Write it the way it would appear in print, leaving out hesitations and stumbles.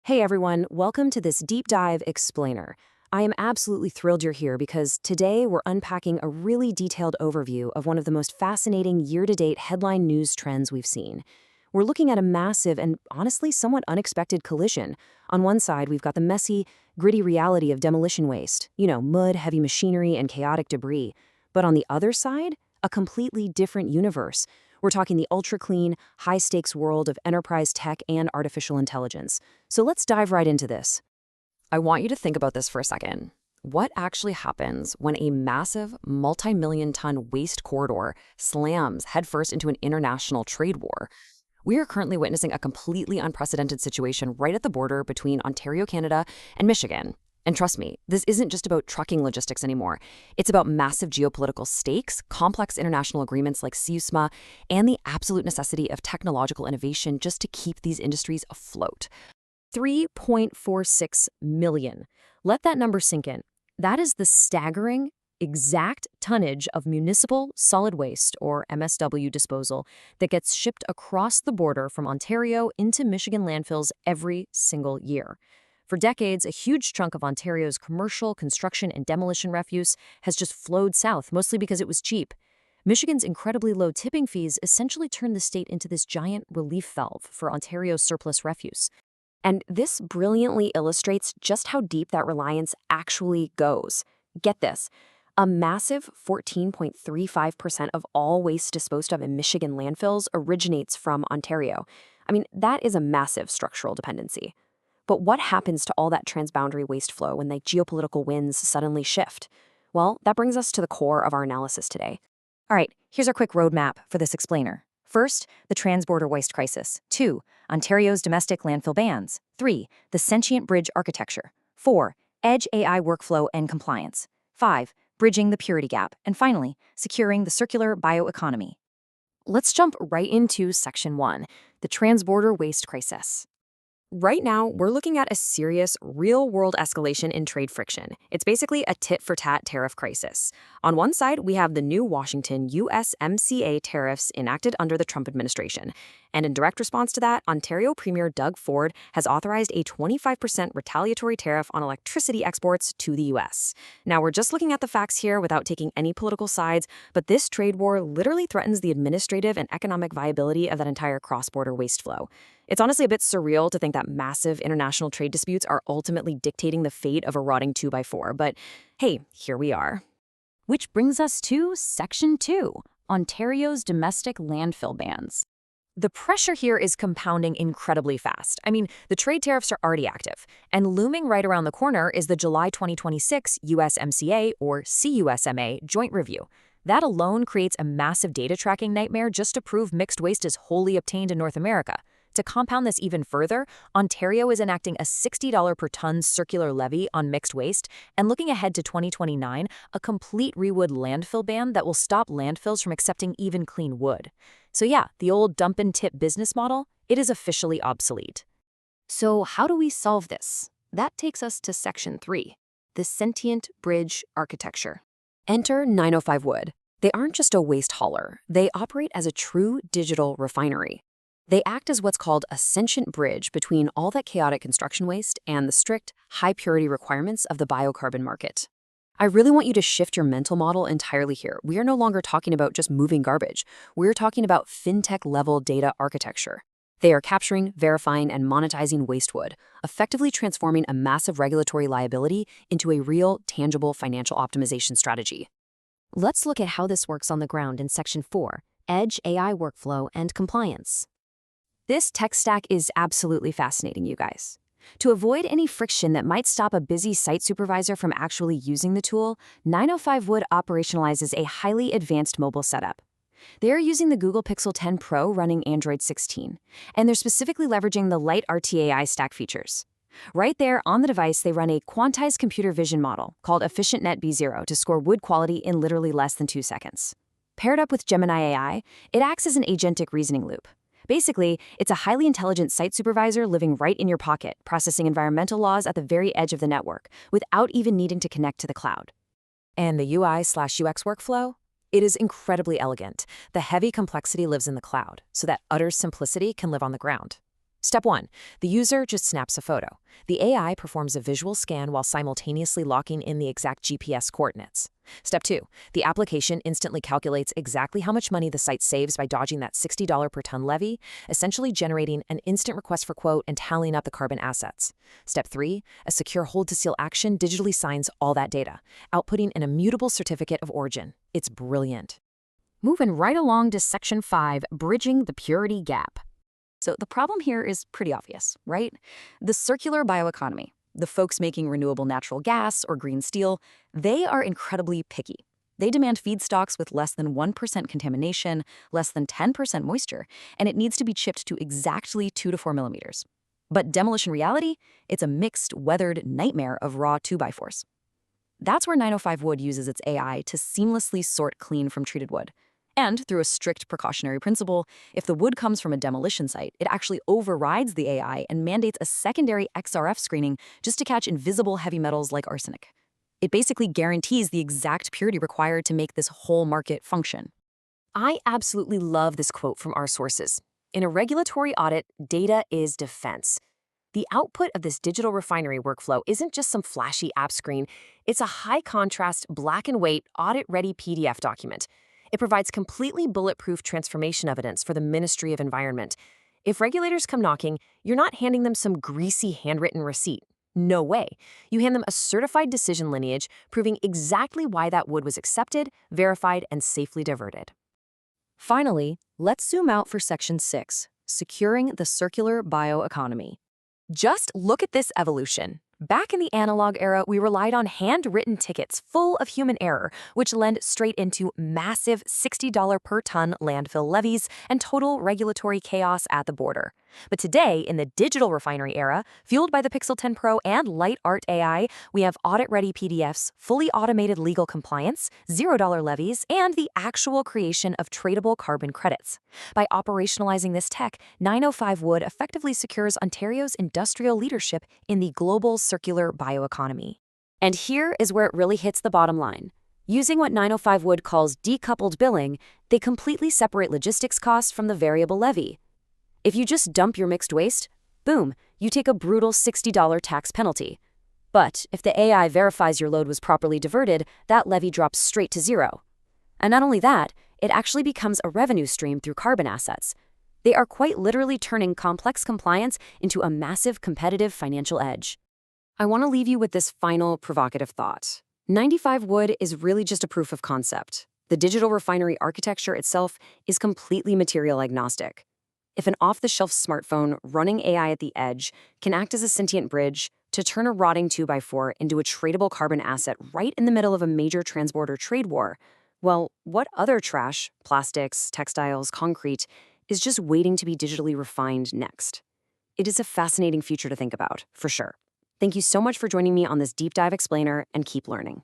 Hey everyone, welcome to this deep dive explainer. I am absolutely thrilled you're here because today we're unpacking a really detailed overview of one of the most fascinating year-to-date headline news trends we've seen. We're looking at a massive and honestly somewhat unexpected collision. On one side, we've got the messy, gritty reality of demolition waste, mud, heavy machinery, and chaotic debris. But on the other side, a completely different universe. We're talking the ultra-clean, high-stakes world of enterprise tech and artificial intelligence. So let's dive right into this. I want you to think about this for a second. What actually happens when a massive, multi-million-ton waste corridor slams headfirst into an international trade war? We are currently witnessing a completely unprecedented situation right at the border between Ontario, Canada, and Michigan. And trust me, this isn't just about trucking logistics anymore. It's about massive geopolitical stakes, complex international agreements like CUSMA, and the absolute necessity of technological innovation just to keep these industries afloat. 3.46 million. Let that number sink in. That is the staggering, exact tonnage of municipal solid waste, or MSW disposal, that gets shipped across the border from Ontario into Michigan landfills every single year. For decades, a huge chunk of Ontario's commercial, construction, and demolition refuse has just flowed south, mostly because it was cheap. Michigan's incredibly low tipping fees essentially turned the state into this giant relief valve for Ontario's surplus refuse. And this brilliantly illustrates just how deep that reliance actually goes. Get this. A massive 14.35% of all waste disposed of in Michigan landfills originates from Ontario. I mean, that is a massive structural dependency. But what happens to all that transboundary waste flow when the geopolitical winds suddenly shift? Well, that brings us to the core of our analysis today. All right, here's our quick roadmap for this explainer. First, the transborder waste crisis. 2, Ontario's domestic landfill bans. 3, the Sentient Bridge architecture. 4, edge AI workflow and compliance. 5, bridging the purity gap. And finally, securing the circular bioeconomy. Let's jump right into Section 1, the transborder waste crisis. Right now, we're looking at a serious, real-world escalation in trade friction. It's basically a tit-for-tat tariff crisis. On one side, we have the new Washington USMCA tariffs enacted under the Trump administration. And in direct response to that, Ontario Premier Doug Ford has authorized a 25% retaliatory tariff on electricity exports to the U.S. Now, we're just looking at the facts here without taking any political sides, but this trade war literally threatens the administrative and economic viability of that entire cross-border waste flow. It's honestly a bit surreal to think that massive international trade disputes are ultimately dictating the fate of a rotting 2x4, but hey, here we are. Which brings us to Section 2, Ontario's domestic landfill bans. The pressure here is compounding incredibly fast. I mean, the trade tariffs are already active, and looming right around the corner is the July 2026 USMCA or CUSMA joint review. That alone creates a massive data tracking nightmare just to prove mixed waste is wholly obtained in North America. To compound this even further, Ontario is enacting a $60 per ton circular levy on mixed waste, and looking ahead to 2029, a complete rewood landfill ban that will stop landfills from accepting even clean wood. So yeah, the old dump and tip business model, it is officially obsolete. So how do we solve this? That takes us to Section 3, the Sentient Bridge architecture. Enter 905 Wood. They aren't just a waste hauler, they operate as a true digital refinery. They act as what's called a sentient bridge between all that chaotic construction waste and the strict, high-purity requirements of the biocarbon market. I really want you to shift your mental model entirely here. We are no longer talking about just moving garbage. We're talking about fintech-level data architecture. They are capturing, verifying, and monetizing waste wood, effectively transforming a massive regulatory liability into a real, tangible financial optimization strategy. Let's look at how this works on the ground in Section 4, Edge AI Workflow and Compliance. This tech stack is absolutely fascinating, you guys. To avoid any friction that might stop a busy site supervisor from actually using the tool, 905 Wood operationalizes a highly advanced mobile setup. They're using the Google Pixel 10 Pro running Android 16, and they're specifically leveraging the light RTAI stack features. Right there on the device, they run a quantized computer vision model called EfficientNet B0 to score wood quality in literally less than 2 seconds. Paired up with Gemini AI, it acts as an agentic reasoning loop. Basically, it's a highly intelligent site supervisor living right in your pocket, processing environmental laws at the very edge of the network, without even needing to connect to the cloud. And the UI/UX workflow? It is incredibly elegant. The heavy complexity lives in the cloud, so that utter simplicity can live on the ground. Step 1. The user just snaps a photo. The AI performs a visual scan while simultaneously locking in the exact GPS coordinates. Step 2. The application instantly calculates exactly how much money the site saves by dodging that $60 per ton levy, essentially generating an instant request for quote and tallying up the carbon assets. Step 3. A secure hold-to-seal action digitally signs all that data, outputting an immutable certificate of origin. It's brilliant. Moving right along to Section 5, bridging the purity gap. So the problem here is pretty obvious, right? The circular bioeconomy, the folks making renewable natural gas or green steel, they are incredibly picky. They demand feedstocks with less than 1% contamination, less than 10% moisture, and it needs to be chipped to exactly 2 to 4 millimeters. But demolition reality, it's a mixed, weathered nightmare of raw 2x4s. That's where 905 Wood uses its AI to seamlessly sort clean from treated wood. And through a strict precautionary principle, if the wood comes from a demolition site, it actually overrides the AI and mandates a secondary XRF screening just to catch invisible heavy metals like arsenic. It basically guarantees the exact purity required to make this whole market function. I absolutely love this quote from our sources. In a regulatory audit, data is defense. The output of this digital refinery workflow isn't just some flashy app screen, it's a high-contrast, black-and-white, audit-ready PDF document. It provides completely bulletproof transformation evidence for the Ministry of Environment. If regulators come knocking, you're not handing them some greasy handwritten receipt. No way. You hand them a certified decision lineage proving exactly why that wood was accepted, verified, and safely diverted. Finally, let's zoom out for Section 6, securing the circular bioeconomy. Just look at this evolution. Back in the analog era, we relied on handwritten tickets full of human error, which led straight into massive $60 per ton landfill levies and total regulatory chaos at the border. But today, in the digital refinery era, fueled by the Pixel 10 Pro and Light Art AI, we have audit-ready PDFs, fully automated legal compliance, $0 levies, and the actual creation of tradable carbon credits. By operationalizing this tech, 905 Wood effectively secures Ontario's industrial leadership in the global circular bioeconomy. And here is where it really hits the bottom line. Using what 905 Wood calls decoupled billing, they completely separate logistics costs from the variable levy. If you just dump your mixed waste, boom, you take a brutal $60 tax penalty. But if the AI verifies your load was properly diverted, that levy drops straight to zero. And not only that, it actually becomes a revenue stream through carbon assets. They are quite literally turning complex compliance into a massive competitive financial edge. I want to leave you with this final provocative thought. 95 Wood is really just a proof of concept. The digital refinery architecture itself is completely material agnostic. If an off-the-shelf smartphone running AI at the edge can act as a sentient bridge to turn a rotting 2x4 into a tradable carbon asset right in the middle of a major transborder trade war, well, what other trash, plastics, textiles, concrete, is just waiting to be digitally refined next? It is a fascinating future to think about, for sure. Thank you so much for joining me on this deep dive explainer, and keep learning.